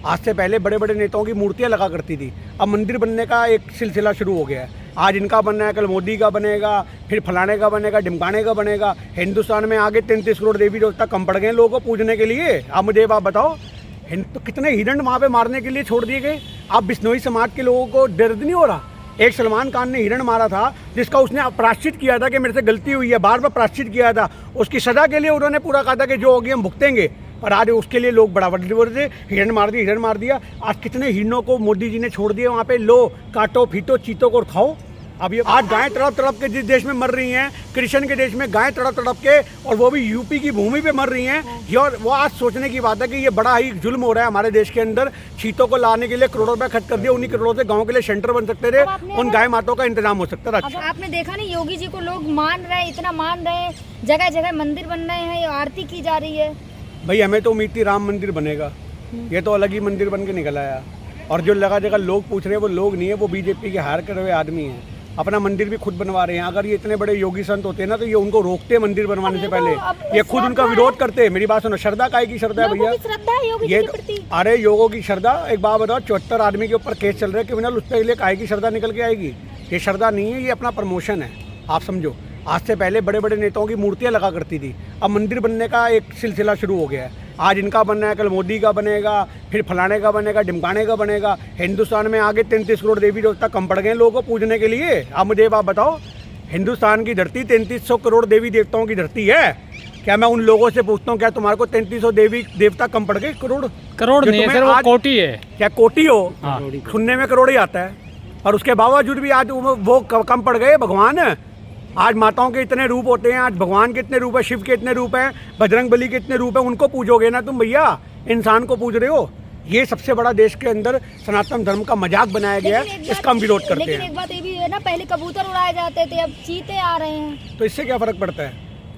आज से पहले बड़े बड़े नेताओं की मूर्तियां लगा करती थी, अब मंदिर बनने का एक सिलसिला शुरू हो गया है। आज इनका बनना है, कल मोदी का बनेगा, फिर फलाने का बनेगा, ढिमकाने का बनेगा। हिंदुस्तान में आगे 33 करोड़ देवी देवता कम पड़ गए लोगों को पूजने के लिए। अब मुझे आप बताओ, तो कितने हिरण वहाँ पे मारने के लिए छोड़ दिए गए। अब बिश्नोई समाज के लोगों को दर्द नहीं हो रहा। एक सलमान खान ने हिरण मारा था जिसका उसने प्रायश्चित किया था कि मेरे से गलती हुई है, बार बार प्रायश्चित किया था। उसकी सजा के लिए उन्होंने पूरा कहा था कि जो होगी हम भुगतेंगे, पर आज उसके लिए लोग बड़ा बड़े हिरण मार दिया। आज कितने हिरणों को मोदी जी ने छोड़ दिया वहाँ पे, लो काटो फीटो चीतों को खाओ। अब ये आज गायें तड़प के जिस देश में मर रही हैं, कृष्ण के देश में गायें तड़प के, और वो भी यूपी की भूमि पे मर रही हैं। और वो आज सोचने की बात है कि ये बड़ा ही जुल्म हो रहा है हमारे देश के अंदर। चीतों को लाने के लिए करोड़ों रुपए खर्च कर दिया, उन्हीं करोड़ों से गाँव के लिए सेंटर बन सकते थे, उन गाय माताओं का इंतजाम हो सकता था। अच्छा, आपने देखा नहीं योगी जी को लोग मान रहे हैं, इतना मान रहे हैं, जगह जगह मंदिर बन रहे हैं, आरती की जा रही है। भाई हमें तो उम्मीद थी राम मंदिर बनेगा, ये तो अलग ही मंदिर बन के निकल आया। और जो जगह लोग पूछ रहे हैं वो लोग नहीं है, वो बीजेपी के हायर करे हुए आदमी हैं। अपना मंदिर भी खुद बनवा रहे हैं। अगर ये इतने बड़े योगी संत होते हैं ना, तो ये उनको रोकते मंदिर बनवाने से पहले, ये खुद उनका विरोध करते हैं। मेरी बात सुनो, श्रद्धा काय की श्रद्धा है भैया, ये अरे योगों की श्रद्धा। एक बात बताओ, 74 आदमी के ऊपर केस चल रहे हैं क्रिमिनल, उस पर काय की श्रद्धा निकल के आएगी? ये श्रद्धा नहीं है, ये अपना प्रमोशन है, आप समझो। आज से पहले बड़े बड़े नेताओं की मूर्तियां लगा करती थी, अब मंदिर बनने का एक सिलसिला शुरू हो गया है। आज इनका बनना है, कल मोदी का बनेगा, फिर फलाने का बनेगा, ढिमकाने का बनेगा। हिंदुस्तान में आगे 33 करोड़ देवी देवता कम पड़ गए लोगों को पूजने के लिए। अब मुझे आप बताओ, हिंदुस्तान की धरती 3300 करोड़ देवी देवताओं की धरती है। क्या मैं उन लोगों से पूछता हूँ, क्या तुम्हारे को 3300 देवी देवता कम पड़ गए? करोड़ नहीं है सर, वो कोटि है। क्या कोटि हो? सुनने में करोड़ ही आता है, और उसके बावजूद भी आज वो कम पड़ गए। भगवान आज माताओं के इतने रूप होते हैं, आज भगवान के इतने रूप है, शिव के इतने रूप हैं, बजरंग बली के इतने रूप हैं, उनको पूजोगे ना तुम भैया? इंसान को पूज रहे हो। ये सबसे बड़ा देश के अंदर सनातन धर्म का मजाक बनाया गया है, इसका हम विरोध करते हैं। लेकिन एक बात ये भी है ना, पहले कबूतर उड़ाए जाते थे, अब चीते आ रहे हैं, तो इससे क्या फर्क पड़ता है?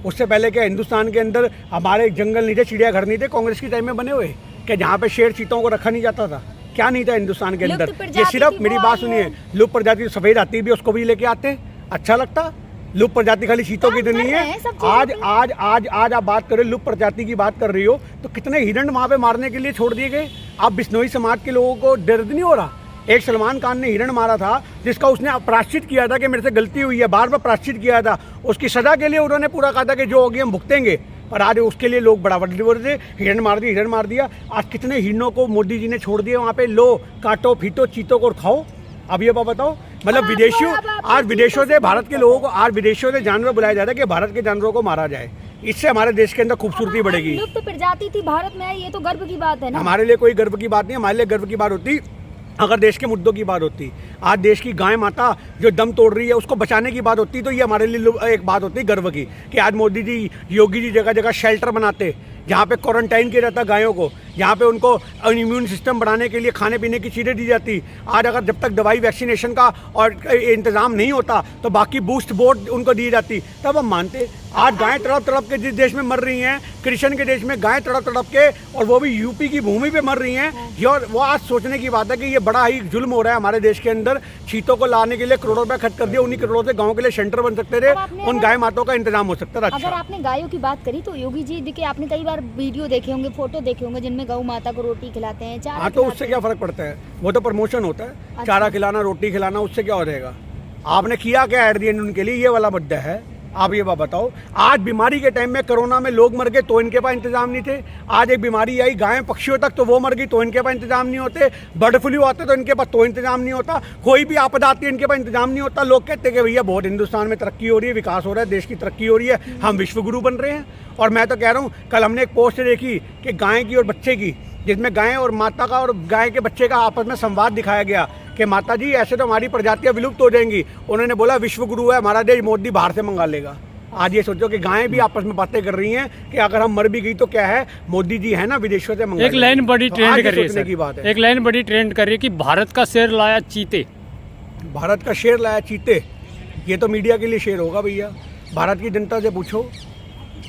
उससे पहले क्या हिंदुस्तान के अंदर हमारे जंगल नहीं थे, चिड़ियाघर नहीं थे कांग्रेस के टाइम में बने हुए? क्या जहाँ पे शेर चीतों को रखा नहीं जाता था? क्या नहीं था हिंदुस्तान के अंदर? ये सिर्फ मेरी बात सुनिए, लुप्त प्रजाति सफेद हाथी भी उसको भी लेके आते, अच्छा लगता? लुप्त प्रजाति खाली चीतों की तो नहीं है। आज आप बात करें, लुप्त प्रजाति की बात कर रही हो, तो कितने हिरण वहाँ पे मारने के लिए छोड़ दिए गए। अब बिश्नोई समाज के लोगों को दर्द नहीं हो रहा। एक सलमान खान ने हिरण मारा था जिसका उसने प्रायश्चित किया था कि मेरे से गलती हुई है, बार बार प्रायश्चित किया था। उसकी सजा के लिए उन्होंने पूरा कहा था कि जो होगी हम भुगतेंगे, पर आज उसके लिए लोग बड़ा बड़े हिरण मार दिया। आज कितने हिरणों को मोदी जी ने छोड़ दिया वहाँ पे, लो काटो फीटो चीतों को खाओ। अब ये बताओ, मतलब विदेशियों, आज विदेशों से भारत के लोगों को, आज विदेशों से जानवर बुलाया जा रहा है कि भारत के जानवरों को मारा जाए, इससे हमारे देश के अंदर खूबसूरती बढ़ेगी। लुप्त प्रजाति थी भारत में, ये तो गर्व की बात है ना। हमारे लिए कोई गर्व की बात नहीं, हमारे लिए गर्व की बात होती अगर देश के मुद्दों की बात होती। आज देश की गाय माता जो दम तोड़ रही है उसको बचाने की बात होती, तो ये हमारे लिए एक बात होती गर्व की, कि आज मोदी जी, योगी जी जगह जगह शेल्टर बनाते, जहाँ पे क्वारंटाइन किया जाता गायों को, जहाँ पे उनको इम्यून सिस्टम बढ़ाने के लिए खाने पीने की चीज़ें दी जाती। आज अगर जब तक दवाई वैक्सीनेशन का और इंतज़ाम नहीं होता तो बाकी बूस्ट बोर्ड उनको दी जाती, तब हम मानते। आज गायें तड़प के जिस देश में मर रही हैं, कृष्ण के देश में गायें तड़प के, और वो भी यूपी की भूमि पे मर रही हैं। और वो आज सोचने की बात है कि ये बड़ा ही जुल्म हो रहा है हमारे देश के अंदर। चीतों को लाने के लिए करोड़ों रुपए खर्च कर दिया, उन्हीं करोड़ों से गाँव के लिए सेंटर बन सकते थे, उन गाय माताओं का इंतजाम हो सकता था। अगर आपने गायों की बात करी तो योगी जी देखिए, आपने कई बार वीडियो देखे होंगे, फोटो देखे होंगे, जिनमें गौ माता को रोटी खिलाते हैं, चारा। हाँ, तो उससे क्या फर्क पड़ता है? वो तो प्रमोशन होता है। अच्छा। चारा खिलाना, रोटी खिलाना, उससे क्या हो जाएगा? आपने किया क्या एट द एंड उनके लिए? ये वाला मुद्दा है। आप ये बात बताओ, आज बीमारी के टाइम में कोरोना में लोग मर गए तो इनके पास इंतजाम नहीं थे। आज एक बीमारी आई गाय पक्षियों तक, तो वो मर गई तो इनके पास इंतजाम नहीं होते। बर्ड फ्लू आते तो इनके पास तो इंतजाम नहीं होता। कोई भी आपदा आती है इनके पास इंतजाम नहीं होता। लोग कहते हैं कि भैया बहुत हिंदुस्तान में तरक्की हो रही है, विकास हो रहा है, देश की तरक्की हो रही है, हम विश्व गुरु बन रहे हैं। और मैं तो कह रहा हूँ, कल हमने एक पोस्ट देखी कि गाय की और बच्चे की, जिसमें गाय और माता का और गाय के बच्चे का आपस में संवाद दिखाया गया कि माता जी ऐसे तो हमारी प्रजातियां विलुप्त हो जाएंगी। उन्होंने बोला विश्व गुरु है हमारा देश, मोदी बाहर से मंगा लेगा। आज ये सोचो कि गायें भी आपस में बातें कर रही हैं कि अगर हम मर भी गई तो क्या है, मोदी जी है ना विदेशों से मंगा। एक लाइन बड़ी ट्रेंड कर रही है की बात है, एक लाइन बड़ी ट्रेंड कर रही है कि भारत का शेर लाया चीते। भारत का शेर लाया चीते, ये तो मीडिया के लिए शेर होगा भैया। भारत की जनता से पूछो,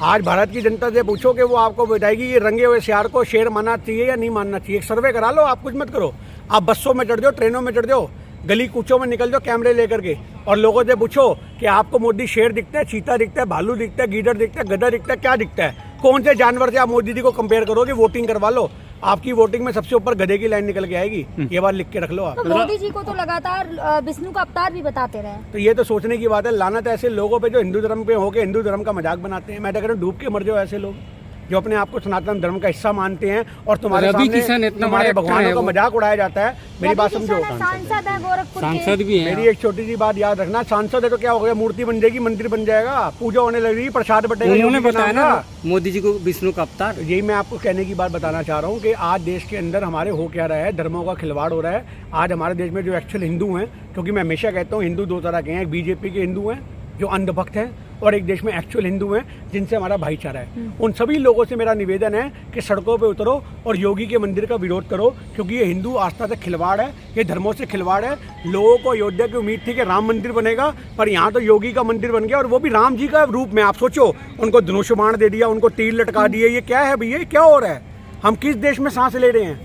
आज भारत की जनता से पूछो कि वो आपको बताएगी ये रंगे हुए शेर को शेर मानना चाहिए या नहीं मानना चाहिए। एक सर्वे करा लो, आप कुछ मत करो, आप बसों में चढ़ जाओ, ट्रेनों में चढ़ जाओ, गली कूचों में निकल जाओ कैमरे लेकर के, और लोगों से पूछो कि आपको मोदी शेर दिखता है, चीता दिखता है, भालू दिखता है, गीदड़ दिखता है, गधा दिखता है, क्या दिखता है? कौन से जानवर से आप मोदी जी को कंपेयर करोगे? वोटिंग करवा लो। आपकी वोटिंग में सबसे ऊपर गधे की लाइन निकल के आएगी। ये बात लिख के रख लो आप। तो मोदी जी को तो लगातार विष्णु का अवतार भी बताते रहे। तो ये तो सोचने की बात है। लानत ऐसे लोगों पे जो हिंदू धर्म पे होके हिंदू धर्म का मजाक बनाते हैं। मैं तो कह रहा हूं डूब के मर जाओ ऐसे लोग जो अपने आप को सनातन धर्म का हिस्सा मानते हैं और तुम्हारे सामने तुम्हारे भगवानों का मजाक उड़ाया जाता है। मेरी बात समझो, सांसद है गोरखपुर के। सांसद भी है। मेरी एक छोटी सी बात याद रखना, सांसद है तो क्या हो गया, मूर्ति बन जाएगी, मंदिर बन जाएगा, पूजा होने लगेगी, प्रसाद बटेगा। उन्होंने बताया ना मोदी जी को विष्णु का अवतार। यही मैं आपको कहने की बात बताना चाह रहा हूँ कि आज देश के अंदर हमारे हो क्या रहा है, धर्मों का खिलवाड़ हो रहा है। आज हमारे देश में जो एक्चुअल हिंदू हैं, क्योंकि मैं हमेशा कहता हूँ हिंदू दो तरह के हैं, एक बीजेपी के हिंदू हैं जो अंधभक्त हैं और एक देश में एक्चुअल हिंदू हैं जिनसे हमारा भाईचारा है। उन सभी लोगों से मेरा निवेदन है कि सड़कों पे उतरो और योगी के मंदिर का विरोध करो, क्योंकि ये हिंदू आस्था से खिलवाड़ है, ये धर्मों से खिलवाड़ है। लोगों को अयोध्या की उम्मीद थी कि राम मंदिर बनेगा, पर यहाँ तो योगी का मंदिर बन गया और वो भी राम जी का रूप में। आप सोचो, उनको धनुष्यबाण दे दिया, उनको तीर लटका दिए। ये क्या है भैया, क्या हो रहा है? हम किस देश में सांस ले रहे हैं?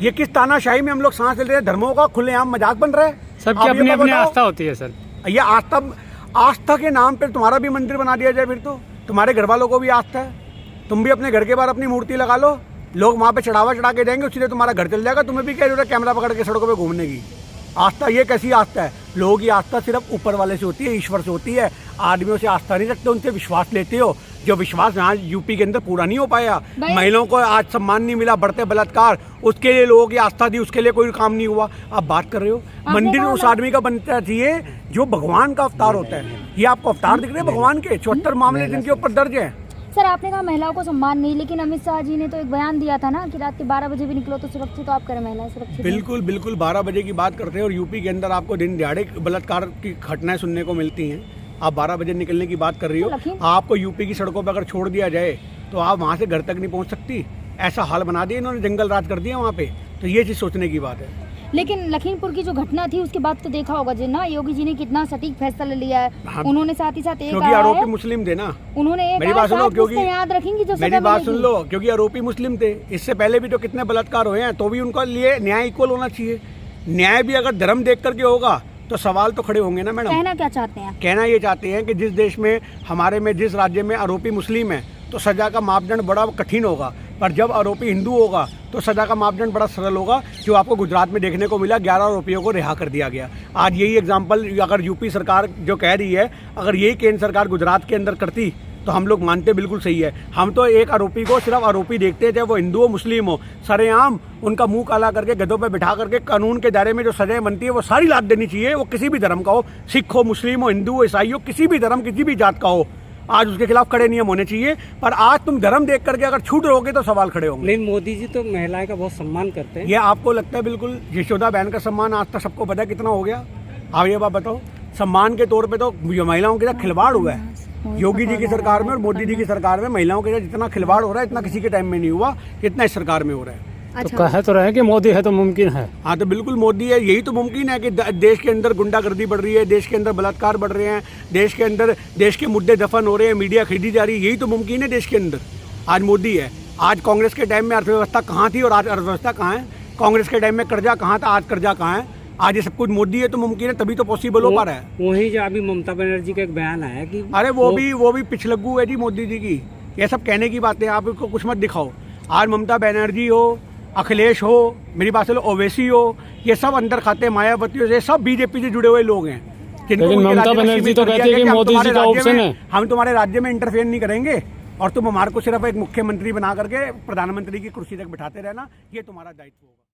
ये किस तानाशाही में हम लोग सांस ले रहे हैं? धर्मों का खुलेआम मजाक बन रहा है। सबकी अपनी अपनी आस्था होती है सर। ये आस्था के नाम पे तुम्हारा भी मंदिर बना दिया जाए, फिर तो तुम्हारे घर वालों को भी आस्था है, तुम भी अपने घर के बाहर अपनी मूर्ति लगा लो, लोग वहाँ पे चढ़ावा चढ़ा के देंगे, उससे तुम्हारा घर चल जाएगा। तुम्हें भी क्या जरूरत है कैमरा पकड़ के सड़कों पे घूमने की? आस्था ये कैसी आस्था है? लोगों की आस्था सिर्फ ऊपर वाले से होती है, ईश्वर से होती है। आदमियों से आस्था नहीं रखते, उनसे विश्वास लेते हो, जो विश्वास यहाँ यूपी के अंदर पूरा नहीं हो पाया। महिलाओं को आज सम्मान नहीं मिला, बढ़ते बलात्कार, उसके लिए लोगों की आस्था थी, उसके लिए कोई काम नहीं हुआ। आप बात कर रहे हो मंदिर उस आदमी का बनना चाहिए जो भगवान का अवतार होता है। ये आपको अवतार दिख रहे हैं भगवान के? 74 मामले जिनके ऊपर दर्ज है। सर आपने कहा महिलाओं को सम्मान नहीं, लेकिन अमित शाह जी ने तो एक बयान दिया था ना कि रात के 12 बजे भी निकलो तो सुरक्षित, तो आप करें महिलाएं सुरक्षित? बिल्कुल बिल्कुल 12 बजे की बात करते हैं और यूपी के अंदर आपको दिन दिहाड़े बलात्कार की घटनाएं सुनने को मिलती हैं। आप 12 बजे निकलने की बात कर रही हो। आपको यूपी की सड़कों पर अगर छोड़ दिया जाए तो आप वहाँ से घर तक नहीं पहुँच सकती। ऐसा हाल बना दिया इन्होंने, जंगल राज कर दिया वहाँ पे। तो ये चीज़ सोचने की बात है। लेकिन लखीमपुर की जो घटना थी उसके बाद तो देखा होगा जी ना, योगी जी ने कितना सटीक फैसला लिया है। हाँ, उन्होंने साथ ही साथ एक क्योंकि आरोपी मुस्लिम थे ना। उन्होंने मेरी बात सुनो, क्योंकि याद रखेंगी जो मेरी बात सुन लो, क्योंकि आरोपी मुस्लिम थे। इससे पहले भी तो कितने बलात्कार हुए हैं, तो भी उनका लिए न्याय इक्वल होना चाहिए। न्याय भी अगर धर्म देख करके होगा तो सवाल तो खड़े होंगे ना मैडम। कहना क्या चाहते हैं? कहना ये चाहते हैं कि जिस देश में हमारे में जिस राज्य में आरोपी मुस्लिम है तो सजा का मापदंड बड़ा कठिन होगा, पर जब आरोपी हिंदू होगा तो सजा का मापदंड बड़ा सरल होगा, जो आपको गुजरात में देखने को मिला। 11 आरोपियों को रिहा कर दिया गया। आज यही एग्जाम्पल अगर यूपी सरकार जो कह रही है, अगर यही केंद्र सरकार गुजरात के अंदर करती तो हम लोग मानते बिल्कुल सही है। हम तो एक आरोपी को सिर्फ आरोपी देखते हैं, चाहे वो हिंदू हो मुस्लिम हो, सरेआम उनका मुंह काला करके गधों पे बिठा करके कानून के दायरे में जो सजाएं बनती है वो सारी लाद देनी चाहिए। वो किसी भी धर्म का हो, सिख हो, मुस्लिम हो, हिंदू हो, ईसाई हो, किसी भी धर्म किसी भी जात का हो, आज उसके खिलाफ कड़े नियम होने चाहिए। पर आज तुम धर्म देख करके अगर छूट रहोगे तो सवाल खड़े होंगे। लेकिन मोदी जी तो महिलाएं का बहुत सम्मान करते हैं। ये आपको लगता है? बिल्कुल। यशोदा बहन का सम्मान आज तक सबको पता है कितना हो गया। आप ये बात बताओ, सम्मान के तौर पे तो महिलाओं के साथ खिलवाड़ हुआ है योगी जी की सरकार में और मोदी जी की सरकार में। महिलाओं के साथ जितना खिलवाड़ हो रहा है इतना किसी के टाइम में नहीं हुआ, इतना इस सरकार में हो रहा है। तो कहे तो रहे कि मोदी है तो मुमकिन है। हाँ तो बिल्कुल मोदी है, यही तो मुमकिन है कि देश के अंदर गुंडागर्दी बढ़ रही है, देश के अंदर बलात्कार बढ़ रहे हैं, देश के अंदर देश के मुद्दे दफन हो रहे हैं, मीडिया खरीदी जा रही है। यही तो मुमकिन है देश के अंदर। आज मोदी है। आज कांग्रेस के टाइम में अर्थव्यवस्था कहाँ थी और आज अर्थव्यवस्था कहाँ है? कांग्रेस के टाइम में कर्जा कहाँ था, आज कर्जा कहाँ है? आज ये सब कुछ मोदी है तो मुमकिन है, तभी तो पॉसिबल हो पा रहा है। वही जो अभी ममता बनर्जी का एक बयान आया कि अरे वो भी पिछलग्गू है जी मोदी जी की। ये सब कहने की बातें, आप इसको कुछ मत दिखाओ। आज ममता बनर्जी हो, अखिलेश हो, मेरी बात सुनो, ओवैसी हो, ये सब अंदर खाते मायावती से सब बीजेपी से जुड़े हुए लोग हैं। लेकिन ममता बनर्जी तो कहती है कि मोदी जी का ऑप्शन है, हम तुम्हारे राज्य में इंटरफेयर नहीं करेंगे और तुम हमारे को सिर्फ एक मुख्यमंत्री बना करके प्रधानमंत्री की कुर्सी तक बिठाते रहना, ये तुम्हारा दायित्व होगा।